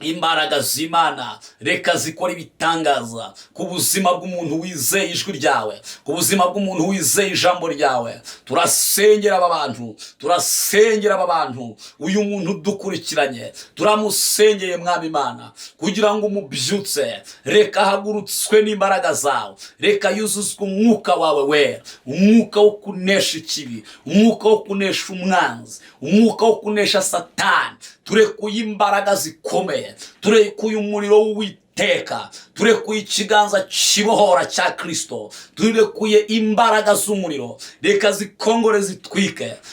imbaraga z'Imana reka zikora ibitangaza ku buzima bw'umuntu wizeye ijwi ryawe, ku buzima bw'umuntu wizeye ijambo ryawe. Turasengera aba bantu, uyu muntu dukurikiranye turamusengeye mwami Imana kugira ngo umubyutse, reka hagurutswe n'imbaraga zawe, reka yuzuzwe umwuka wawe wera, umwuka wo kunesha ikibi, umwuka wo kunesha umwanzi, umwuka wo kunesha Satani. Turekuye imbaraga zikomeye, turekuye umuriro w'Uwiteka, turekuye ikiganza kibohora cya Kristo, turekuye imbaraga z'umuriro, reka zikongore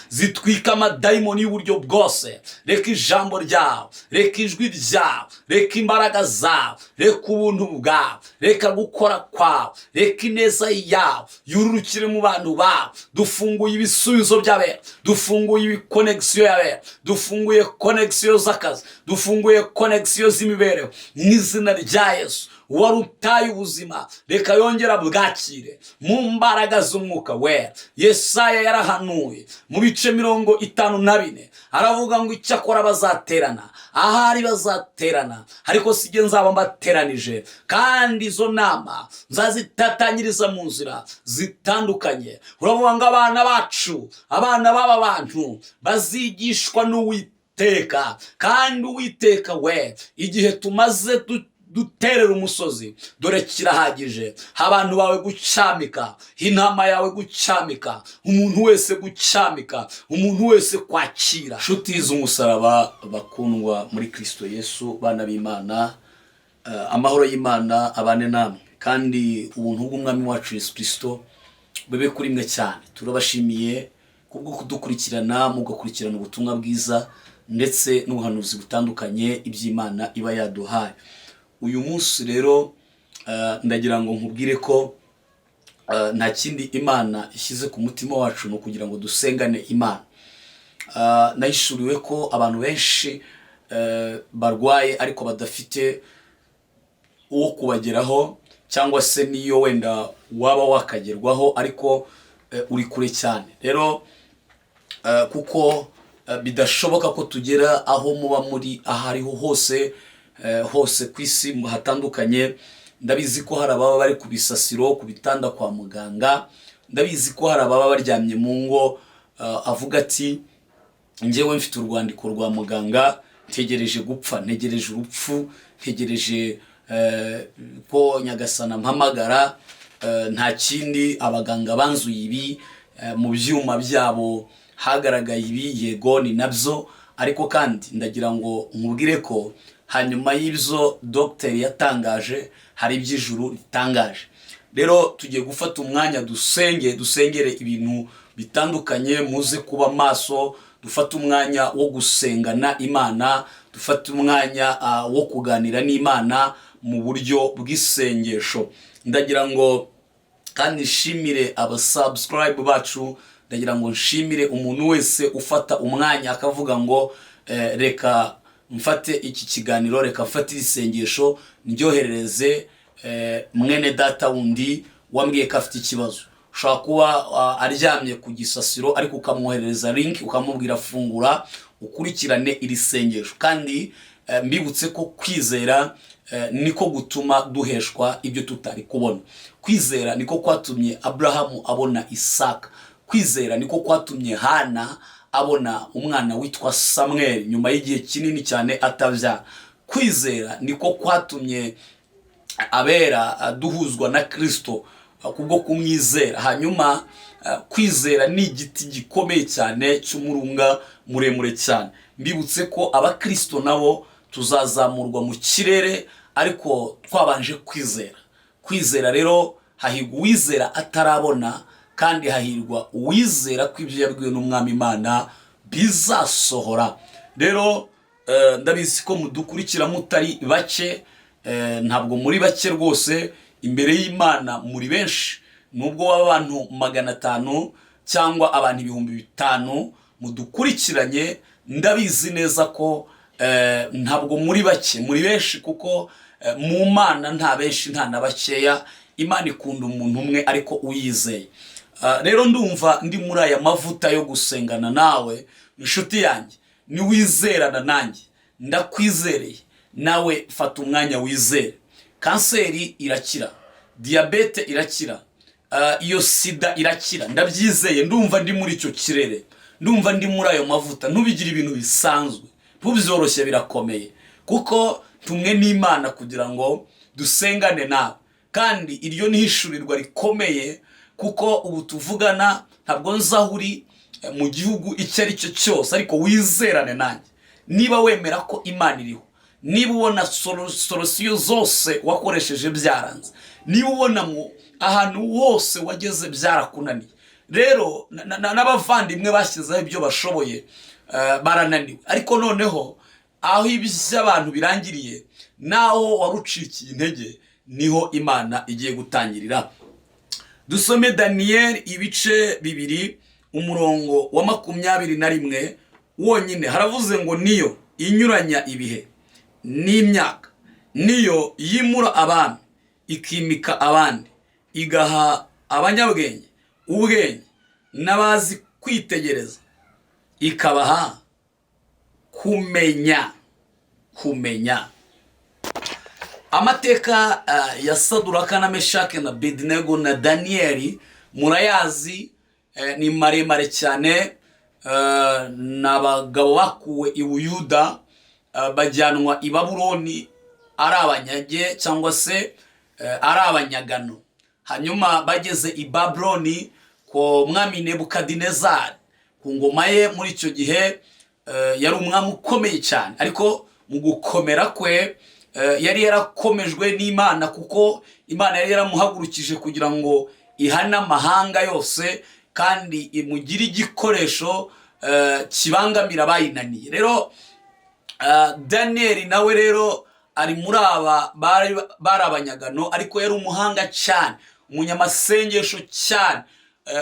zitwike amadayimoni y'uburyo bwose. Reka ijambo ryawe, reka ijwi ryawe, reka imbaraga zawe, reka ubuntu bwawe, reka gukora kwawe, reka ineza yawe yururukire mu bantu bawe. Dufunguye ibisubizo by'abera, dufunguye ibikonegisiyo y'abera, dufunguye konegisiyo z'akazi, dufunguye konegisiyo z'imibereho n'izina rya Yesu. Warutaye ubuzima reka yongera bwakire mu mbaraga z'umwuka wera. Yesaya yarahanuye mu bice 54 aravuga ngo icyakora bazaterana, ahari bazaterana, ariko sije nzaba mbateranije, kandi izo nama nzazitatanyiriza mu nzira zitandukanye. Uravuga ngo abana bacu, abana b'aba bantu bazigishwa n'Uwiteka, kandi Uwiteka we igihe tumaze duterera umusozi dore kirahagije. Abantu bawe gucamika, intama yawe gucamika, umuntu wese gucamika, umuntu wese kwakira. Nshuti z'umusaraba bakundwa muri Kristo Yesu, bana b'Imana, amahoro y'Imana abane namwe, kandi ubuntu bw'umwami wacu Yesu Kristo bube kuri mwe cyane. Turabashimiye kubwo kudukurikirana, mugakurikirana ubutumwa bwiza ndetse n'ubuhanuzi butandukanye iby'Imana iba yaduhaye. Uyu munsi rero ndagira ngo nkubwire ko nta kindi Imana ishyize ku mutima wacu no kugira ngo dusengane Imana. Nahishuriwe ko abantu benshi barwaye ariko badafite uwo kubageraho, cyangwa se niyo wenda waba wakagerwaho ariko uri kure cyane. Rero kuko bidashoboka ko tugera aho muba muri ahariho hose ku isi hatandukanye. Ndabizi ko hari ababa bari ku bisasiro, ku bitanda kwa muganga. Ndabizi ko hari ababa baryamye mu ngo, avuga ati njyewe mfite urwandiko rwa muganga, ntegereje gupfa, ntegereje urupfu, ntegereje ko Nyagasana mpamagara, nta kindi abaganga banzuye ibi, mu byuma byabo hagaragaye ibi, yego ni nabyo, ariko kandi ndagira ngo nkubwire ko hanyuma y'ibyo dogiteri yatangaje hari iby'ijuru ritangaje. Rero tugiye gufata umwanya dusengere ibintu bitandukanye, muze kuba maso, dufate umwanya wo gusengana Imana, dufate umwanya wo kuganira n'Imana mu buryo bw'isengesho. Ndagira ngo kandi nshimire abasubscribe bacu, ndagira ngo nshimire umuntu wese ufata umwanya akavuga ngo reka mfate iki kiganiro, reka mfate isengesho ndyoherereze mwene data wundi wambwiye ko afite ikibazo. Ushobora kuba aryamye ku gisasiro ariko ukamwoherereza link ukamubwira fungura ukurikirane iri sengesho. Kandi mbibutse ko kwizera niko gutuma duheshwa ibyo tutari kubona. Kwizera niko kwatumye Abrahamu abona Isaka. Kwizera niko kwatumye Hana abona umwana witwa Samuel nyuma y'igihe kinini cyane atabyara. Kwizera niko kwatumye abera duhuzwa na Kristo kubwo kumwizera. Hanyuma kwizera ni igiti gikomeye cyane cy'umurunga muremure cyane. Mbibutse ko abakristo nabo tuzazamurwa mu kirere ariko twabanje kwizera. Kwizera rero hahirwa uwizera atarabona, kandi hahirwa uwizera ko ibyo yabwiwe n'umwami Imana bizasohora. Rero ndabizi ko mudukurikira mutari bake, ntabwo muri bake rwose, imbere y'Imana muri benshi. Nubwo waba abantu 500 cyangwa abantu 5,000 mudukurikiranye, ndabizi neza ko ntabwo muri bake, muri benshi, kuko mu Mana nta benshi nta na bakeya. Imana ikunda umuntu umwe ariko uyizeye. Rero ndumva ndi muri aya mavuta yo gusengana nawe inshuti yanjye, ni wizerana nanjye. Ndakwizereye nawe fata umwanya wizere. Kanseri irakira, diyabete irakira, iyo sida irakira. Ndabyizeye, ndumva ndi muri icyo kirere, ndumva ndi muri ayo mavuta. Ntubigire ibintu bisanzwe, ntubyoroshye, birakomeye, kuko tumwe n'Imana kugira ngo dusengane nawe. Kandi iryo ni hishurirwa rikomeye, kuko ubu tuvugana ntabwo nzahuri mu gihugu icyo ari cyo cyose, ariko wizerane nanjye. Niba wemera ko Imana iriho, niba ubona solusiyo zose wakoresheje byaranze, niba ubona mu ahantu hose wageze byarakunaniye, rero n'abavandimwe bashyizeho ibyo bashoboye barananiwe, ariko noneho aho iby'abantu birangiriye naho warucikiye intege niho Imana igiye gutangirira. Dusome Daniyeli ibice 2 umurongo wa 21 wonyine. Haravuze ngo niyo inyuranya ibihe n'imyaka, niyo yimura abami ikimika abandi, igaha abanyabwenge ubwenge n'abazi kwitegereza, ikabaha kumenya. Amateka ya Saduraka na Meshake na Abedinego na Daniyeli murayazi, ni maremare cyane. N'abagabo bakuwe i Buyuda bajyanwa i Babuloni ari abanyage cyangwa se ari abanyagano. Hanyuma bageze i Babuloni ko mwami Nebukadinezari ku ngoma ye. Muri icyo gihe yari umwami ukomeye cyane, ariko mu gukomera kwe yari yarakomejwe n'Imana, kuko Imana yari yaramuhagurukije kugira ngo ihane amahanga yose kandi imugire igikoresho kibangamira abayinaniye. Rero Daniyeli nawe rero ari muri aba bari abanyagano, ariko yari umuhanga cyane, umunyamasengesho cyane,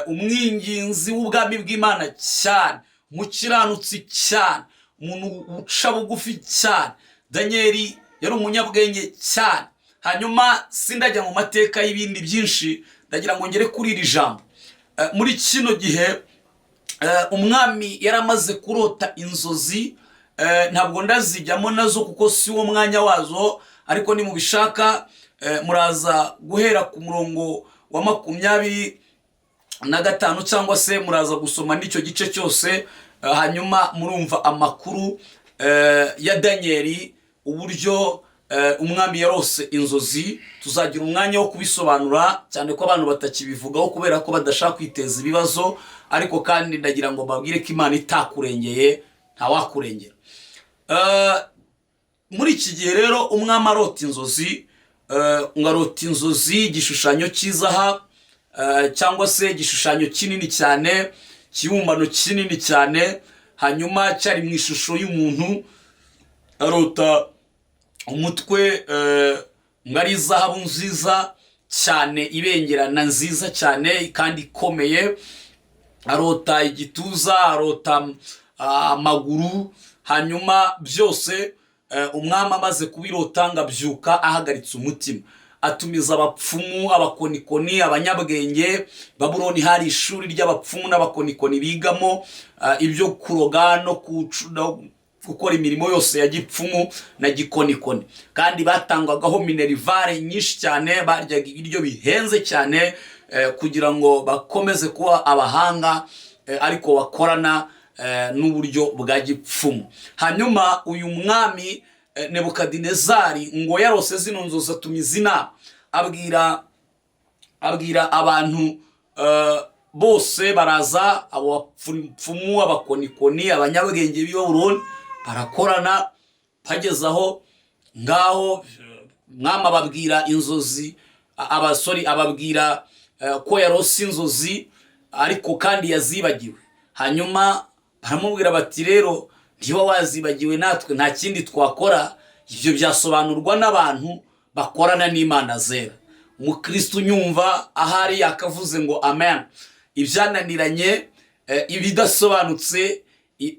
umwinginzi w'ubwami bw'Imana cyane, umukiranutsi cyane, umuntu uca bugufi cyane. Daniyeli yari umunyabwenge cyane. Hanyuma sindajya mu mateka y'ibindi byinshi, ndagira ngo ngere kuri iri jambo. Muri kino gihe umwami yaramaze kurota inzozi, ntabwo ndazijyamo nazo kuko si wo mwanya wazo, ariko ni mubishaka muraza guhera ku murongo wa 25 cyangwa se muraza gusoma n'icyo gice cyose. Hanyuma murumva amakuru ya Daniyeli, uburyo umwami yarose inzozi. Tuzagira umwanya wo kubisobanura cyane ko abantu batakibivugaho kubera ko badashaka kwiteza ibibazo, ariko kandi ndagira ngo babwire ko Imana itakurengeye ntawakurengera. Muri iki gihe rero umwami arota inzozi, ngarota inzozi igishushanyo cy'izaha cyangwa se igishushanyo kinini cyane, kibumbano kinini cyane, hanyuma cyari mu ishusho y'umuntu. Arota umutwe ngari zahabu nziza cyane, ibengerana nziza cyane kandi ikomeye. Arota igituza, arota amaguru. Hanyuma byose umwami amaze kubirota ngabyuka ahagaritse umutima, atumiza abapfumu, abakonikoni, abanyabwenge. Babuloni hari ishuri ry'abapfumu n'abakonikoni bigamo ibyo kuroga no gukora imirimo yose ya gipfumu na gikonikoni, kandi batangwagaho minerivare nyinshi cyane, baryaga ibiryo bihenze cyane kugira ngo bakomeze kuba abahanga, ariko bakorana n'uburyo bwa gipfumu. Hanyuma uyu mwami Nebukadinezari ngo yarose zino nzozi, atumiza inama, abwira abantu bose baraza, abo bapfumu, abakonikoni, abanyabwenge b'i Babuloni barakorana. Pagezaho ngaho mwami ababwira inzozi, ababwira ko yarose inzozi ariko kandi yazibagiwe. Hanyuma baramubwira bati rero niba wazibagiwe natwe nta kindi twakora. Ibyo byasobanurwa n'abantu bakorana n'Imana zera. Umukristo unyumva ahari yakavuze ngo amen. Ibyananiranye, ibidasobanutse,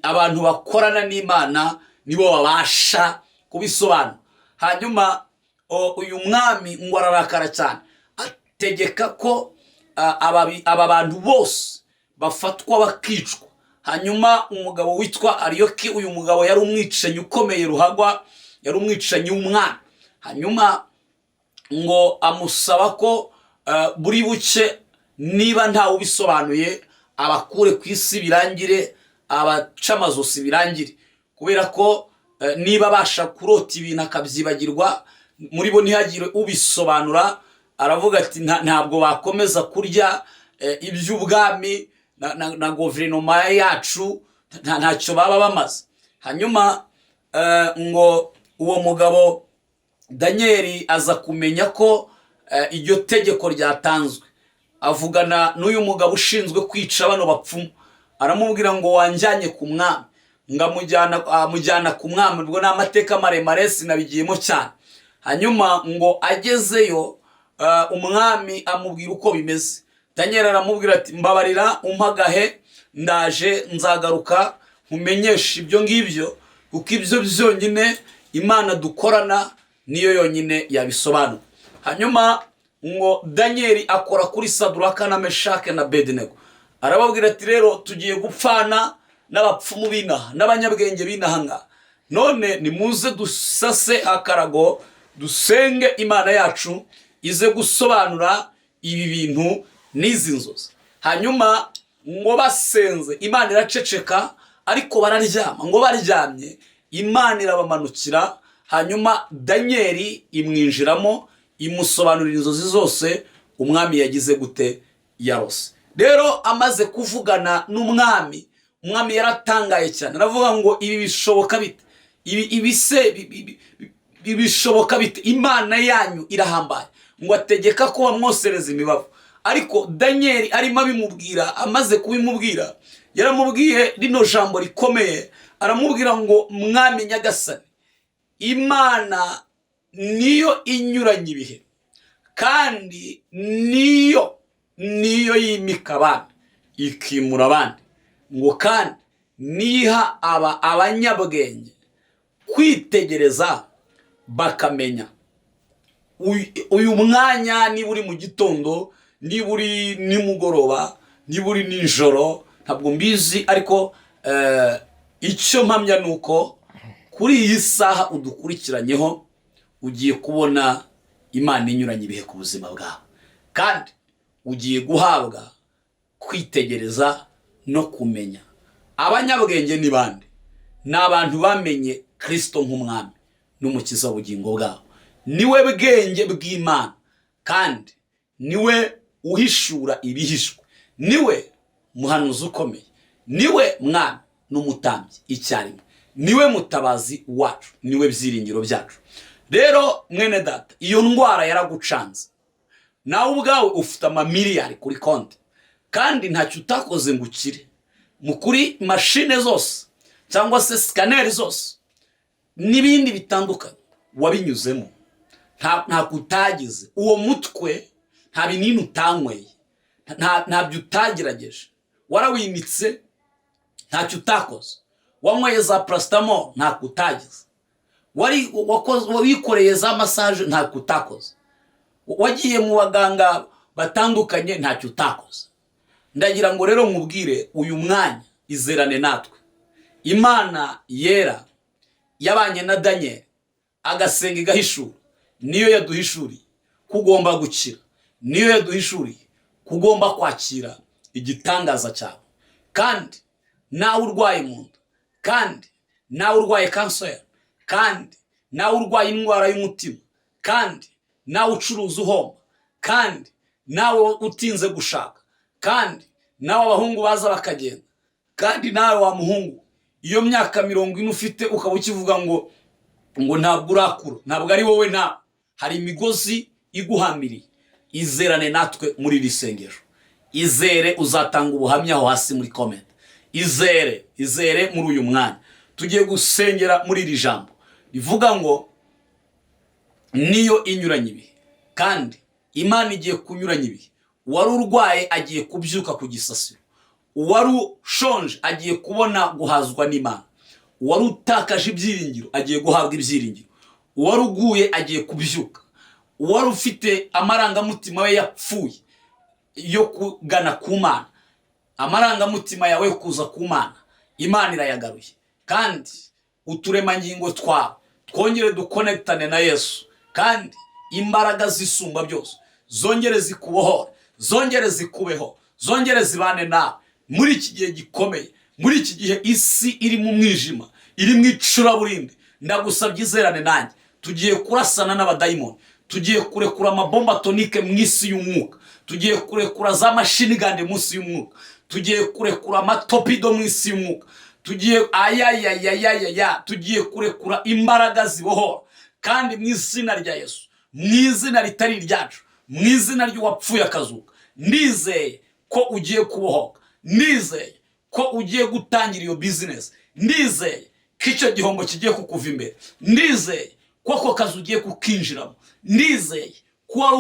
abantu bakorana n'Imana nibo babasha kubisobanura. Hanyuma uyu mwami ngo ararakara cyane, ategeka ko aba bantu bose bafatwa bakicwa. Hanyuma umugabo witwa Ariyoki, uyu mugabo yari umwicanyi ukomeye ruhagwa, yari umwicanyi w'umwana. Hanyuma ngo amusaba ko buri buke niba ntawe ubisobanuye abakure ku isi birangire, abaca amazosi birangire, kubera ko niba abasha kurota ibintu akabyibagirwa muri bo ntihagire ubisobanura. Aravuga ati ntabwo bakomeza kurya iby'ubwami na guverinoma yacu, ntacyo baba bamaze. Hanyuma ngo uwo mugabo Daniel aza kumenya ko iryo tegeko ryatanzwe, avugana n'uyu mugabo ushinzwe kwica bano bapfumu, aramubwira ngo wanjyanye ku mwami, ngamujyana ku mwami. Ubwo ni amateka maremare sinabigiyemo cyane. Hanyuma ngo agezeyo umwami amubwira uko bimeze. Daniel aramubwira ati mbabarira umpagahe, ndaje nzagaruka nkumenyesha ibyo ngibyo, kuko ibyo byonyine Imana dukorana niyo yonyine yabisobanura. Hanyuma ngo Daniel akora kuri Saduraka na Meshake na Abednego, arababwira ati rero tugiye gupfana n'abapfumu binaha n'abanyabwenge binaha, none nimuze dusase akarago dusenge Imana yacu ize gusobanura ibi bintu n'izi nzozi. Hanyuma ngo basenze Imana iraceceka, ariko bararyama. Ngo baryamye Imana irabamanukira, hanyuma Daniel imwinjiramo imusobanurira inzozi zose umwami yagize gute yarose. Rero amaze kuvugana n'umwami, umwami yaratangaye cyane, aravuga ngo ibi bishoboka bite? Ibi bishoboka bite? Imana yanyu irahambaye. Ngo ategeka ko bamwosereza imibavu. Ariko Daniel arimo abimubwira, amaze kubimubwira yaramubwiye rino jambo rikomeye, aramubwira ngo mwami nyagasani, Imana niyo inyuranye ibihe, kandi niyo yimika abandi ikimura abandi, ngo kandi niha abanyabwenge kwitegereza bakamenya. Uyu mwanya niba uri mu gitondo, niba uri nimugoroba, niba uri nijoro, ntabwo mbizi, ariko icyo mpamya ni uko kuri iyi saha udukurikiranyeho ugiye kubona Imana inyuranye ibihe ku buzima bwawe, kandi ugiye guhabwa kwitegereza no kumenya. Abanyabwenge ni bande? Ni abantu bamenye Kristo nk'umwami n'umukiza w'ubugingo bwabo. Niwe bwenge bw'Imana, kandi niwe uhishura ibihishwe, niwe muhanuzi ukomeye, niwe mwami n'umutambyi icyarimwe, niwe mutabazi wacu, niwe byiringiro byacu. Rero mwene data, iyo ndwara yaragucanze, nawe ubwawe ufite amamiliyari kuri konti, kandi ntacyo utakoze ngo ukire. Mukuri mashine zose cyangwa se scanner zose n'ibindi bitandukanye wabinyuzemo, nta kutagize. Uwo mutwe nta binini utanyweye, ntabyo utagerageje, warawimitse, ntacyo utakoze. Wanyweye za paracetamol, nta kutagize. Wikoreye za massage, nta kutakoze. Wagiye mu baganga batandukanye, ntacyo utakoze. Ndagira ngo rero nkubwire, uyu mwanya izerane natwe. Imana yera yabanye na Daniel agasenga igahishura, niyo yaduhishuriye kugomba gukira, niyo yaduhishuriye kugomba kwakira igitangaza cyawe. Kandi nawe urwaye mu nda, kandi nawe urwaye kanseri, kandi nawe urwaye indwara y'umutima, kandi nawe ucuruza uhomba, kandi nawe utinze gushaka, kandi nawe abahungu baza bakagenda, kandi nawe wa muhungu iyo myaka 40 ufite ukaba ukivuga ngo ntabwo urakura, ntabwo ari wowe, nta hari imigozi iguhamiriye. Izerane natwe muri iri sengesho, izere, uzatanga ubuhamya aho hasi muri comment. Izere muri uyu mwanya tugiye gusengera muri iri jambo rivuga ngo niyo inyuranye ibihe, kandi Imana igiye kunyuranya ibihe. Uwari urwaye agiye kubyuka ku gisasiro, uwari ushonje agiye kubona guhazwa n'Imana, uwari utakaje ibyiringiro agiye guhabwa ibyiringiro, uwari uguye agiye kubyuka, uwari ufite amarangamutima we yapfuye yo kugana ku Mana, amarangamutima yawe kuza ku Mana, Imana irayagaruye. Kandi uturemangingo twawe twongere dukonektane na Yesu, kandi imbaraga zisumba byose zongere zikubohore, zongere zikubeho, zongere zibane nawe muri iki gihe gikomeye, muri iki gihe isi iri mu mwijima, iri mu icuraburindi. Ndagusabye izerane nanjye, tugiye kurasana n'abadayimoni, tugiye kurekura amabomba atonike mu isi y'umwuka, tugiye kurekura za mashini gande mu isi y'umwuka, tugiye kurekura amatopido mu isi y'umwuka, tugiye tugiye kurekura imbaraga zibohora, kandi mu izina rya Yesu, mu izina ritari iryacu, mu izina ry'uwapfuye akazuka, ndizeye ko ugiye kubohoka, ndizeye ko ugiye gutangira iyo business, ndizeye ko icyo gihombo kigiye kukuva imbere, ndizeye ko ako kazi ugiye kukinjiramo, ndizeye ko wari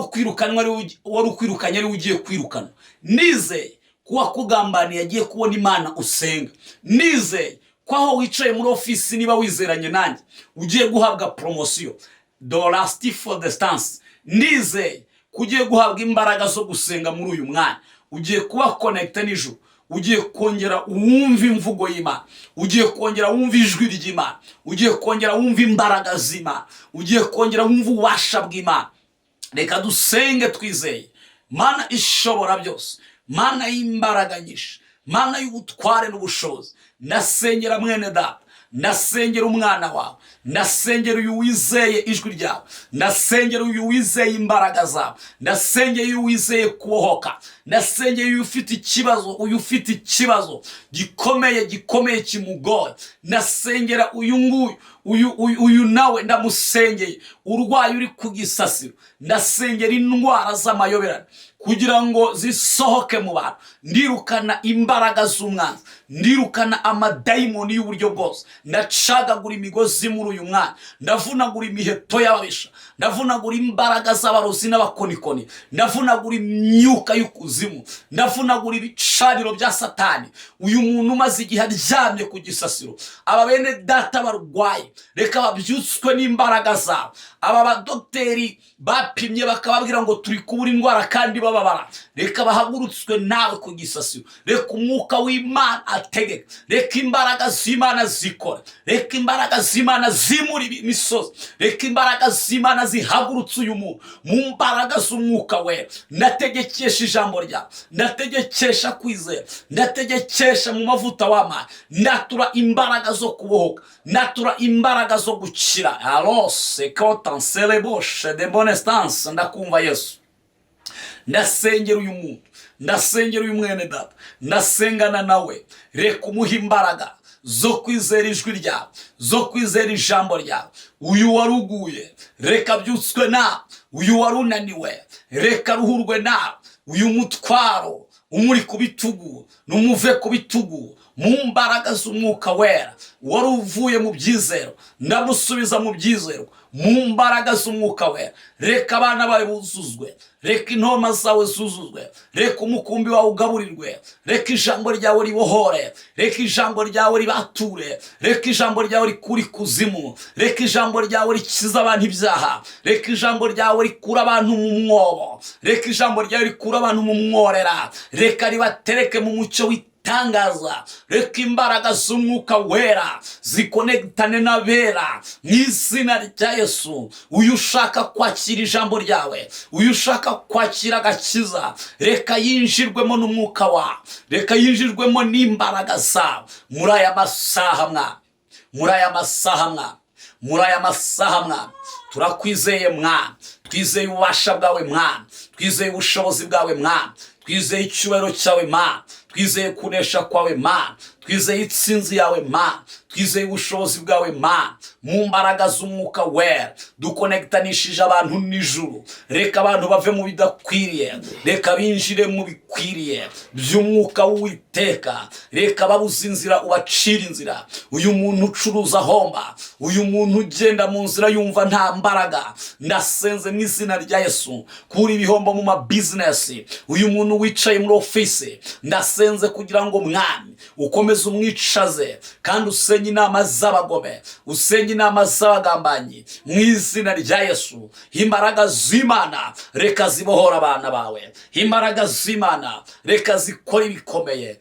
ukwirukanye ari ugiye kwirukana, ndizeye ko wakugambaniye agiye kubona Imana usenga, ndizeye ko aho wicaye muri ofisi niba wizeranye nanjye ugiye guhabwa promotion do last for the stance, ndizeye ko ugiye guhabwa imbaraga zo gusenga muri uyu mwanya, ugiye kuba connected n'ijuru, ugiye kongera wumva imvugo y'Imana, ugiye kongera wumva ijwi ry'Imana, ugiye kongera wumva imbaraga z'Imana, ugiye kongera wumva ububasha bw'Imana. Reka dusenge twizeye Mana ishobora byose, Mana y'imbaraga nyinshi, Mana y'ubutware n'ubushobozi. Ndasengera mwene data, ndasengera umwana wawe, ndasengera uyu wizeye ijwi ryawe, ndasengera uyu wizeye imbaraga zawe, ndasengera uyu wizeye kubohoka, ndasengera uyu ufite ikibazo gikomeye kimugoye, ndasengera uyu nguyu uyu nawe ndamusengeye urwaye uri ku gisasiro, ndasengera indwara z'amayoberane kugira ngo zisohoke mu bantu. Ndirukana imbaraga z'umwanzi, ndirukana amadayimoni y'uburyo bwose, ndacagagura imigozi muri uyu mwanya, ndavunagura imiheto y'ababisha, ndavunagura imbaraga z'abarozi n'abakonikoni, ndavunagura imyuka y'ukuzimu, ndavunagura ibicaniro bya Satani. Uyu muntu umaze igihe aryamye ku gisasiro, aba bene data barwaye, reka babyutswe n'imbaraga zawe. Aba badokiteri bapimye bakababwira ngo turi kubura indwara kandi bababara, reka bahagurutswe nawe ku gisasiro. Reka umwuka w'Imana ategeke, reka imbaraga z'Imana zikora, reka imbaraga z'Imana zimura imisozi, reka imbaraga z'Imana zihagurutse uyu muntu mu mbaraga z'umwuka wera. Ndategekesha ijambo ryawe, ndategekesha kwizera, ndategekesha mu mavuta w'Imana, ndatura imbaraga zo kubohoka, ndatura imbaraga zo gukira. Alose kotansele boshe de bonne stance. Ndakumva Yesu, ndasengera uyu muntu, ndasengera uyu mwene data, ndasengana nawe. Reka umuha imbaraga zo kwizera ijwi ryawe, zo kwizera ijambo ryawe. Uyu waruguye reka byutswe nawe, uyu warunaniwe reka ruhurwe nawe, uyu mutwaro umuri ku bitugu numuve ku bitugu mu mbaraga z'umwuka wera. Wari uvuye mu byizero, ndamusubiza mu byizero mu mbaraga z'umwuka wera. Reka abana bawe buzuzwe, reka intoma zawe zuzuzwe, reka umukumbi wawe ugaburirwe, reka ijambo ryawe ribohore, reka ijambo ryawe ribature, reka ijambo ryawe rikuri kuzimu, reka ijambo ryawe rikiza abantu ibyaha, reka ijambo ryawe rikura abantu mu mwobo, reka ijambo ryawe rikura abantu mu mworera, reka ribatereke mu mucyo tangaza. Reka imbaraga z'umwuka wera zikonektane n'abera mu izina rya Yesu. Uyu ushaka kwakira ijambo ryawe, uyu ushaka kwakira agakiza, reka yinjirwemo n'umwuka wawe, reka yinjirwemo n'imbaraga zawe muri aya masaha mwana, muri aya masaha mwana, muri aya masaha mwana. Turakwizeye mwana, twizeye ububasha bwawe mwana, twizeye ubushobozi bwawe mwana, twizeye icyubahiro cyawe mwana, twizeye kunesha kwawe Mana, twizeye itsinzi yawe Mana, twizeye ubushobozi bwawe Mana. Mu mbaraga z'umwuka wera dukonektanishije abantu n'ijuru. Reka abantu bave mu bidakwiriye, reka binjire mu bikwiriye by'umwuka w'Uwiteka. Reka babuze inzira ubacira inzira. Uyu muntu ucuruza homba, uyu muntu ugenda mu nzira yumva nta mbaraga, ndasenze mu izina rya Yesu kuri ibihombo mu business. Uyu muntu wicaye muri office, ndasenze kugira ngo mwami ukomeze umwicaze kandi usenye inama z'abagome, usenye inama z'abagambanyi mu izina rya Yesu. Imbaraga z'Imana reka zibohora abana bawe, imbaraga z'Imana reka zikora ibikomeye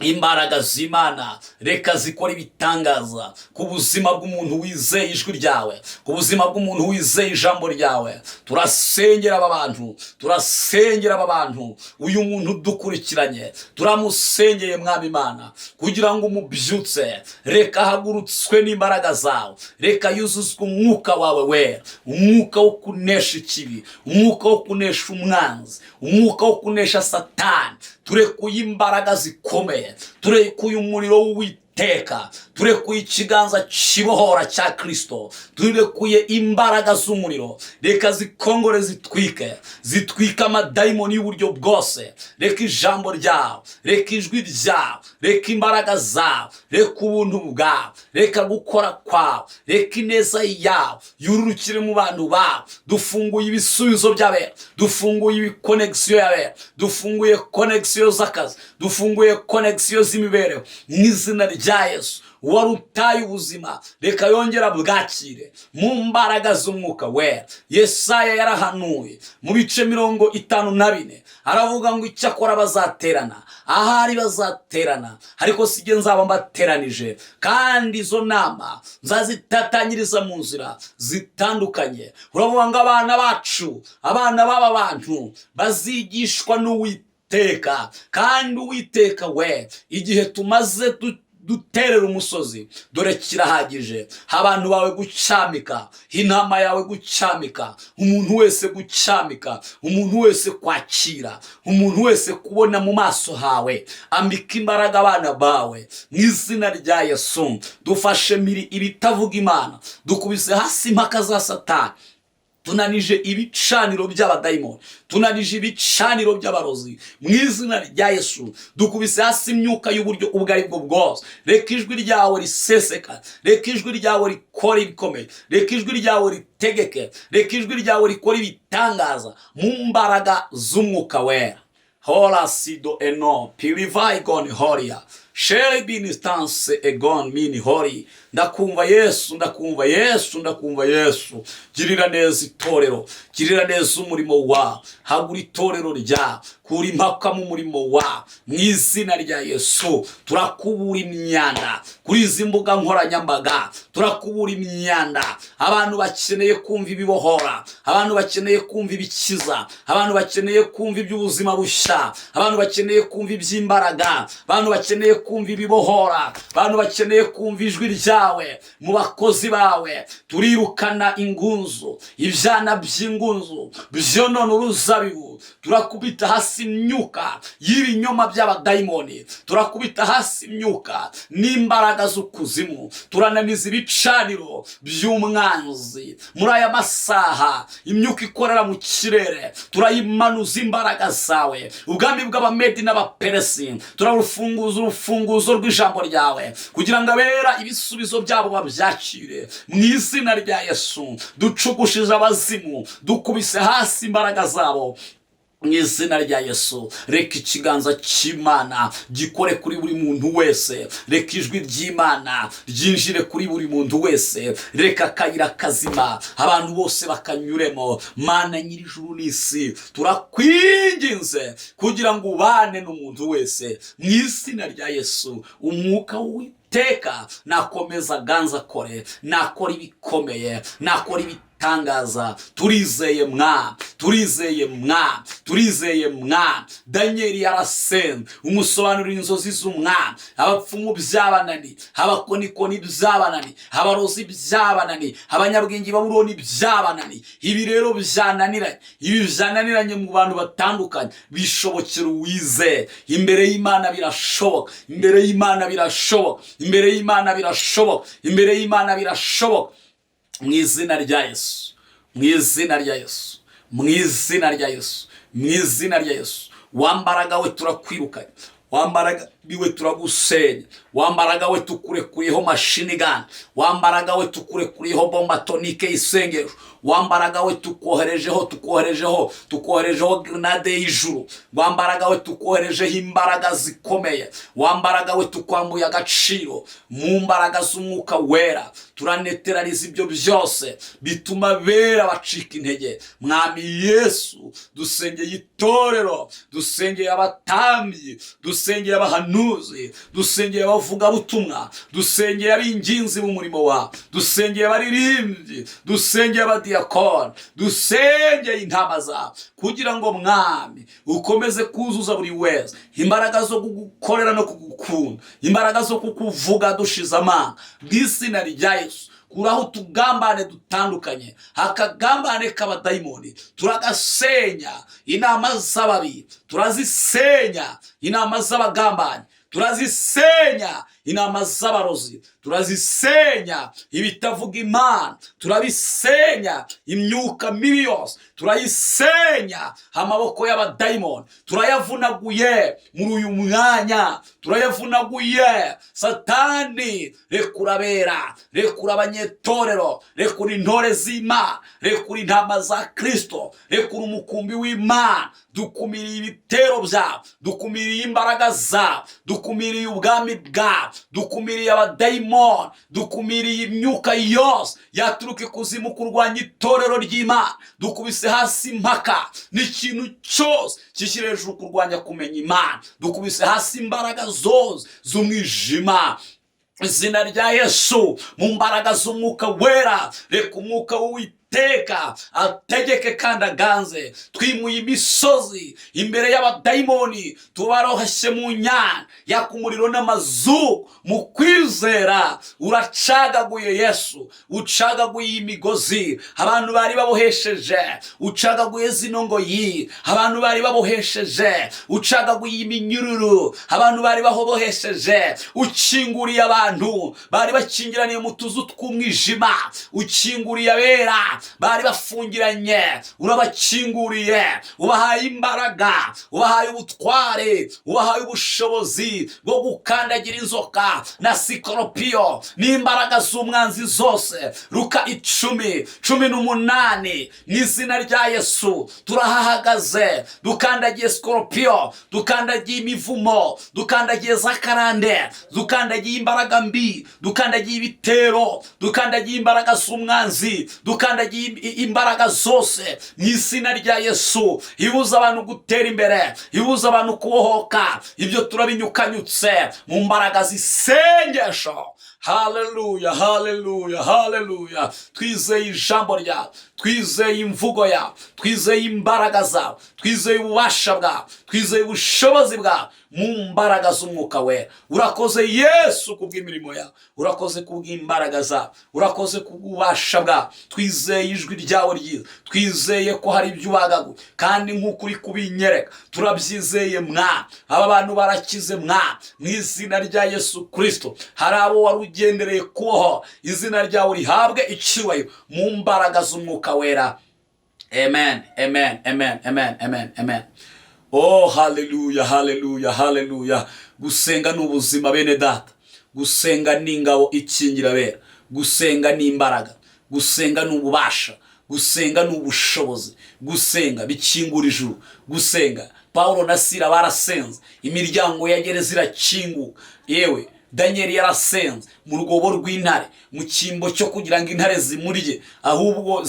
imbaraga z'Imana reka zikora ibitangaza ku buzima bw'umuntu wizeye ijwi ryawe, ku buzima bw'umuntu wizeye ijambo ryawe. Turasengera aba bantu, turasengera aba bantu, uyu muntu dukurikiranye turamusengeye mwami Imana kugira ngo umubyutse. Reka hagurutswe n'imbaraga zawe, reka yuzuzwe umwuka wawe wera, umwuka wo kunesha ikibi, umwuka wo kunesha umwanzi, umwuka wo kunesha Satani. Turekuye imbaraga zikomeye, turekuye umuriro w'Uwiteka, turekuye ikiganza kibohora cya Kristo, turekuye imbaraga z'umuriro. Reka zikongore zitwike amadayimoni y'uburyo bwose. Reka ijambo ryawe, reka ijwi ryawe, reka imbaraga zawe, reka ubuntu bwawe, reka gukora kwawe, reka ineza yawe yururukire mu bantu bawe. Dufunguye ibisubizo by'abera, dufunguye ibikonegisiyo y'abera, dufunguye konegisiyo z'akazi, dufunguye konegisiyo z'imibereho mu izina rya Yesu. Warutaye ubuzima reka yongera bwakire mu mbaraga z'umwuka wera. Yesaya yarahanuye mu bice 54 aravuga ngo icyakora bazaterana, ahari bazaterana ariko sije nzaba mbateranije, kandi izo nama nzazitatanyiriza mu nzira zitandukanye. Uravuga ngo abana bacu, abana b'aba bantu bazigishwa n'Uwiteka, kandi Uwiteka we igihe tumaze duterera umusozi dore kirahagije. Abantu bawe gucamika, intama yawe gucamika, umuntu wese gucamika, umuntu wese kwakira, umuntu wese kubona mu maso hawe. Ambika imbaraga abana bawe mu izina rya Yesu. Dufashe ibitavuga Imana, dukubise hasi impaka za Satani. Tunanije ibicaniro by'abadayimoni, tunanije ibicaniro by'abarozi mu izina rya Yesu. Dukubise hasi imyuka y'uburyo ubwo ari bwo bwose. Reka ijwi ryawe riseseka, reka ijwi ryawe rikora ibikomeye, reka ijwi ryawe ritegeke, reka ijwi ryawe rikora ibitangaza mu mbaraga z'umwuka wera. Hola sido eno purify gon horia share bin instance egon mini hori. Ndakumva Yesu, ndakumva Yesu, ndakumva Yesu. Girira neza itorero, girira neza umurimo wawe. Hagura itorero rya kuri impaka mu murimo wawe mu izina rya Yesu. Turakubura imyanda kuri izi mbuga nkoranyambaga, turakubura imyanda. Abantu bakeneye kumva ibibohora, abantu bakeneye kumva ibikiza, abantu bakeneye kumva iby'ubuzima bushya, abantu bakeneye kumva iby'imbaraga, abantu bakeneye kumva ibibohora, abantu bakeneye kumva ijwi ryawe mu bakozi bawe. Turirukana ingunzu, ibyana by'ingunzu byonona uruzabibu. Turakubita hasi imyuka y'ibinyoma by'abadayimoni, turakubita hasi imyuka n'imbaraga z'ukuzimu. Turananiza ibicaniro by'umwanzi muri aya masaha. Imyuka ikorera mu kirere turayimanuza imbaraga zawe. Ubwami bw'Abamedi n'Abaperesi urufunguzo rw'ijambo ryawe kugira ngo abera ibisubizo byabo babyakire mu izina rya Yesu. Ducugushije abazimu, dukubise hasi imbaraga zabo mu izina rya Yesu. Reka ikiganza cy'Imana gikore kuri buri muntu wese, reka ijwi ry'Imana ryinjire kuri buri muntu wese, reka akayira kazima abantu bose bakanyuremo. Mana nyir'ijuru n'isi, turakwinginze kugira ngo ubane n'umuntu wese mu izina rya Yesu. Umwuka w'Uwiteka nakomeza ganza kore, nakora ibikomeye, nakora ibitangaza. Turizeye mwa, turizeye mwa, turizeye mwa. Danieli yarasenze umusobanurira inzozi z'umwami. Abapfumu byabanani, abakonikoni byabanani, abarozi byabanani, abanyabwenge Babuloni byabanani. Ibi rero byananiranye, ibi byananiranye mu bantu batandukanye. Bishobokera uwizeye. Imbere y'Imana birashoboka, imbere y'Imana birashoboka, imbere y'Imana birashoboka, imbere y'Imana birashoboka. Mu izina rya Yesu, mu izina rya Yesu, mu izina rya Yesu, mu izina rya Yesu. Wambaraga we turakwirukanye, wambaraga biwe turagusenya, wambaraga we tukurekuriyeho mashini gani, wambaraga we tukurekuriyeho bomba tonike y'isengero, wambaraga we tukoherejeho grenade y'ijuru, wambaraga we tukoherejeho imbaraga zikomeye, wambaraga we tukwambuye agaciro mu mbaraga z'umwuka wera. Turaneteraniza ibyo byose bituma bera bacika intege. Mwami Yesu, dusengeye itorero, dusengeye abatambyi, dusengeye abahanuzi, abahanuzi, dusengeye abavugabutumwa, dusengeye ab'inginzi b'umurimo wawe, dusengeye abaririmbyi, dusengeye abadiyakoni, dusengeye intama zawe, kugira ngo mwami ukomeze kuzuza buri wese imbaraga zo kugukorera no kugukunda, imbaraga zo kukuvuga dushize amanga, bw'izina rya Yesu. Kuraho utugambane dutandukanye, akagambane k'abadayimoni turagasenya, inama z'ababi turazisenya, inama z'abagambane turazisenya, inama z'abarozi turazisenya, ibitavuga Imana turabisenya, imyuka mibi yose turayisenya, amaboko y'abadayimoni turayavunaguye muri uyu mwanya, turayavunaguye. Satani rekura abera, rekura abanyetorero, rekura intore z'Imana, rekura intama za Kristo, rekura umukumbi w'Imana. Dukumiriye ibitero byawe, dukumiriye imbaraga zawe, dukumiriye ubwami bwawe, dukumiriye abadayimoni, dukumiriye imyuka yose yaturuka ikuzimu kurwanya itorero ry'Imana. Dukubise hasi impaka n'ikintu cyose kishyira hejuru kurwanya kumenya Imana. Dukubise hasi imbaraga zose z'umwijima, izina rya Yesu. Mu mbaraga z'umwuka wera, reka umwuka w'Uwiteka ategeke kandi aganze. Twimuye imisozi imbere y'abadayimoni, tubarohashye mu nyanja yaka umuriro n'amazuku. Mu kwizera uracagaguye Yesu, ucagaguye imigozi abantu bari babohesheje, ucagaguye zino ngoyi abantu bari babohesheje, ucagaguye iminyururu abantu bari babohesheje, ukinguriye abantu bari bakingiraniye mu tuzu tw'umwijima, ukinguriye abera bari bafungiranye, urabakinguriye, ubahaye imbaraga, ubahaye ubutware, ubahaye ubushobozi bwo gukandagira inzoka na sikoropiyo n'imbaraga z'umwanzi zose. Luka 10:18 mu izina rya Yesu turahahagaze, dukandagiye sikoropiyo, dukandagiye imivumo, dukandagiye zakarande, dukandagiye imbaraga mbi, dukandagiye ibitero, dukandagiye imbaraga z'umwanzi, dukandagiye imbaraga zose mu izina rya Yesu. Ibuza abantu gutera imbere, ibuza abantu kubohoka, ibyo turabinyukanyutse mu mbaraga z'isengesho. Haleluya, haleluya, haleluya. Twizeye ijambo ryawe, twizeye imvugo yawe, twizeye imbaraga zawe, twizeye ububasha bwawe, twizeye ubushobozi bwawe mu mbaraga z'umwuka wera. Urakoze Yesu kubw'imirimo yawe, urakoze kubw'imbaraga zawe, urakoze kubw'ububasha bwawe. Twizeye ijwi ryawe ryiza, twizeye ko hari ibyo ubagaguye, kandi nk'uko uri kubinyereka turabyizeye mwa. Aba bantu barakize mwa, mu izina rya Yesu Kristo. Hari abo wari ugendereye kuboho, izina ryawe rihabwe icyubahiro mu mbaraga z'umwuka wera. Amen, amen, amen, amen, amen, amen. Oh, haleluya, haleluya, haleluya. Gusenga ni ubuzima bene data, gusenga ni ingabo ikingira abera, gusenga ni imbaraga, gusenga ni ububasha, gusenga ni ubushobozi, gusenga bikingura ijuru, gusenga. Paulo na Sila barasenze, imiryango ya gereza irakinguka. Yewe Daniel yarasenze mu rwobo rw'intare, mu cyimbo cyo kugira ngo intare zimurye, ahubwo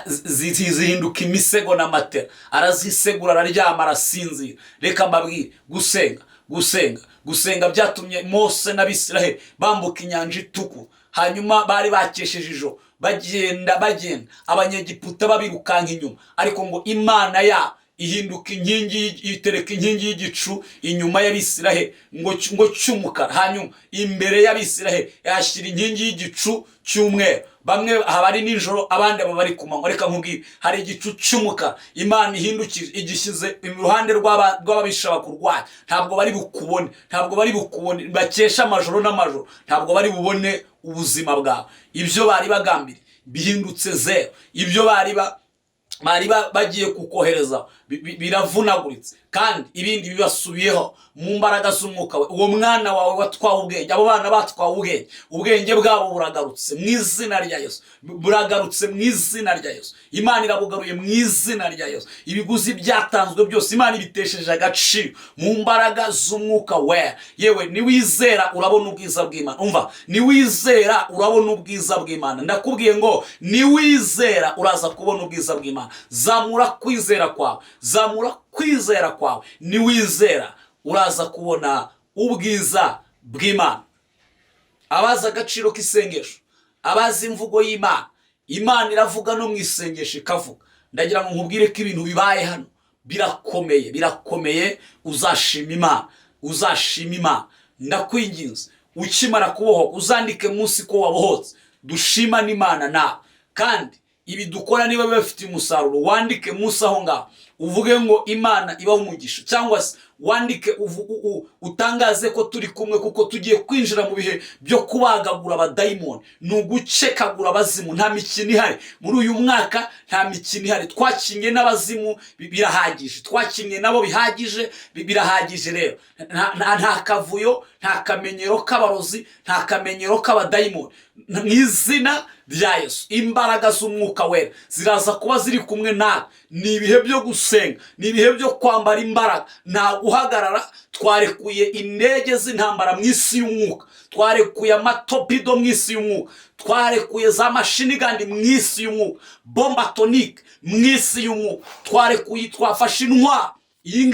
zihinduka imisego n'amatera. Arazisegura, araryama, arasinzira. Reka mbabwire, gusenga, gusenga, gusenga byatumye Mose n'Abisiraheli bambuka inyanja itukura. Hanyuma bari bakesheje ijoro, bagenda Abanyegiputa babirukanka inyuma, ariko ngo Imana ya ihinduka inkingi, itereka inkingi y'igicu inyuma y'Abisiraheli ngo cy'umukara. Hanyuma imbere y'Abisiraheli yashyira inkingi y'igicu cy'umweru. Bamwe habari nijoro, abandi bari ku manywa. Reka nkubwire, hari igicu cy'umukara Imana ihindukije igishyize iruhande rw'ababisha bakurwanya. Ntabwo bari bukubone, ntabwo bari bukubone, bakesha amajoro n'amajoro, ntabwo bari bubone ubuzima bwawe. Ibyo bari bagambiriye bihindutse zero, ibyo bari bagiye kukohereza biravunaguritse, kandi ibindi bibasubiyeho mu mbaraga z'umwuka we. Uwo mwana wawe watwawe ubwenge, abo bana batwawe ubwenge bwabo buragarutse mu izina rya Yesu, buragarutse mu izina rya Yesu. Imana irabugaruye mu izina rya Yesu. Ibiguzi byatanzwe byose Imana ibitesheje agaciro mu mbaraga z'umwuka we. Yewe niwizera urabona ubwiza bw'Imana. Umva, niwizera urabona ubwiza bw'Imana. Ndakubwiye ngo niwizera uraza kubona ubwiza bw'Imana. Zamura kwizera kwawe, zamura kwizera kwawe. Niwizera uraza kubona ubwiza bw'Imana. Abazi agaciro k'isengesho, abazi imvugo y'Imana, Imana iravuga no mu isengesho ikavuga. Ndagira ngo nkubwire ko ibintu bibaye hano birakomeye, birakomeye. Uzashima Imana, uzashima Imana. Ndakwinginze ukimara kubohoka uzandike munsi ko wabohotse, dushima n'Imana nawe. Kandi ibi dukora niba bifite umusaruro, wandike munsi aho ngaho uvuge ngo Imana ibahe umugisha, cyangwa se wandike utangaze ko turi kumwe, kuko tugiye kwinjira mu bihe byo kubagagura abadayimoni, nugucekagura abazimu. Nta mikino ihari muri uyu mwaka, nta mikino ihari. Twakinye n'abazimu birahagije, twakinye nabo bihagije, birahagije. Rero nta kavuyo, nta kamenyero k'abarozi, nta kamenyero k'abadayimoni. Mu izina rya Yesu, imbaraga z'umwuka wera ziraza kuba ziri kumwe nawe. Ni ibihe byo gusenga, ni ibihe byo kwambara imbaraga, nta guhagarara. Twarekuye indege z'intambara mu isi y'umwuka, twarekuye amatopido mu isi y'umwuka, twarekuye za mashinigandi mu isi y'umwuka, bomba atonike mu isi y'umwuka, twarekuye, twafashe intwaro. Iyi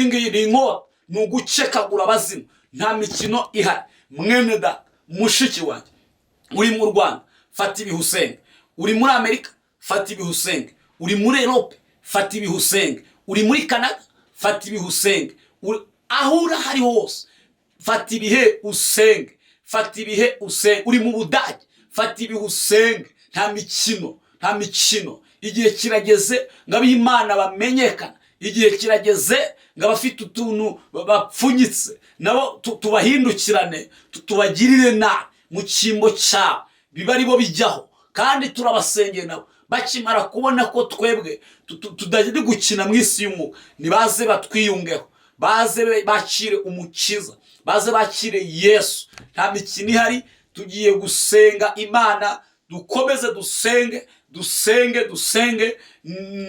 ngiyi ni inkota, ni ugucekagura abazimu. Nta mikino ihari. Mwene da, mushiki wanjye, uri mu Rwanda, fata ibihe usenge. Uri muri Amerika, fata ibihe usenge. Uri muri Europe, fata ibihe usenge. Uri muri Canada, fata ibihe usenge. Aho urahari hose, fata ibihe usenge, fata ibihe usenge. Uri mu Budage, fata ibihe usenge. Nta mikino, nta mikino. Igihe kirageze ngo ab'Imana bamenyekana. Igihe kirageze ngo abafite utuntu bapfunyitse nabo tubahindukirane, tubagirire nabi mu cyimbo cyabo, biba ari bo bijyaho. Kandi turabasengeye nabo, bakimara kubona ko twebwe tudajya gukina mu isi y'umwuka, nibaze batwiyungeho, baze bakire umukiza, baze bakire Yesu. Nta mikino ihari. Tugiye gusenga Imana, dukomeze dusenge,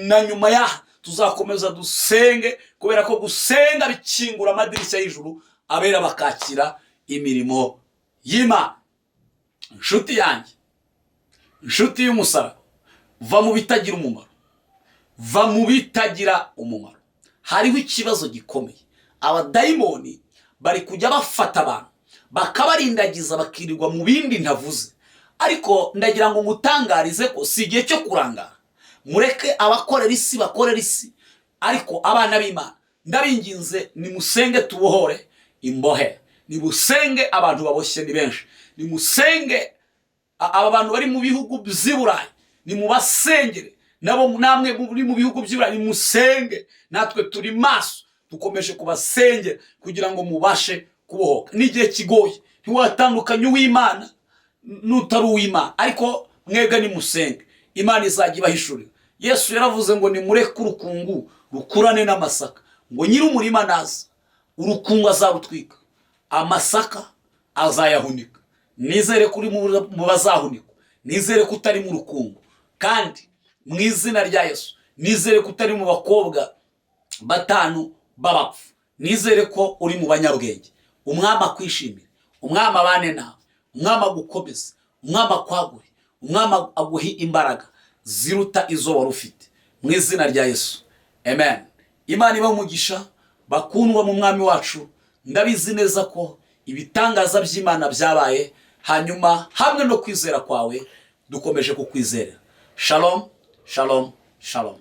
na nyuma yaha tuzakomeza dusenge, kubera ko gusenga bikingura amadirishya y'ijuru, abera bakakira imirimo y'Imana. Inshuti yanjye, inshuti y'umusaraba, va mu bitagira umumaro, va mu bitagira umumaro. Hariho ikibazo gikomeye. Abadayimoni bari kujya bafata abantu bakabarindagiza, bakirirwa mu bindi ntavuze. Ariko ndagira ngo ngutangarize ko si igihe cyo kurangara. Mureke abakorera isi bakorera isi, ariko abana b'Imana ndabinginze, nimusenge tubohore imbohe. Nimusenge, abantu baboshye ni benshi. Nimusenge aba bantu bari mu bihugu by'Iburayi, nimubasengere. Nabo namwe muri mu bihugu by'Iburayi nimusenge. Natwe turi maso, dukomeje kubasengera kugira ngo mubashe kubohoka. N'igihe kigoye, ntiwatandukanye uw'Imana n'utari uw'Imana, ariko mwebwe nimusenge, Imana izajya ibahishurira. Yesu yaravuze ngo nimureke urukungu rukurane n'amasaka, ngo nyir'umurima naza, urukungu azarutwika, amasaka azayahunika. Nizere kuri mu bazahunikwa, nizere ko utari mu rukungu. Kandi mu izina rya Yesu, nizere ko utari mu bakobwa batanu b'abapfu. Nizere ko uri mu banyabwenge. Umwami akwishimire, umwami abane nawe, umwami agukomeze, umwami akwagure, umwami aguhe imbaraga ziruta izo wari ufite. Mu izina rya Yesu, amen. Imana ibahe umugisha bakundwa mu mwami wacu. Ndabizi neza ko ibitangaza by'Imana byabaye, hanyuma hamwe no kwizera kwawe dukomeje kukwizera. Shalom, shalom, shalom.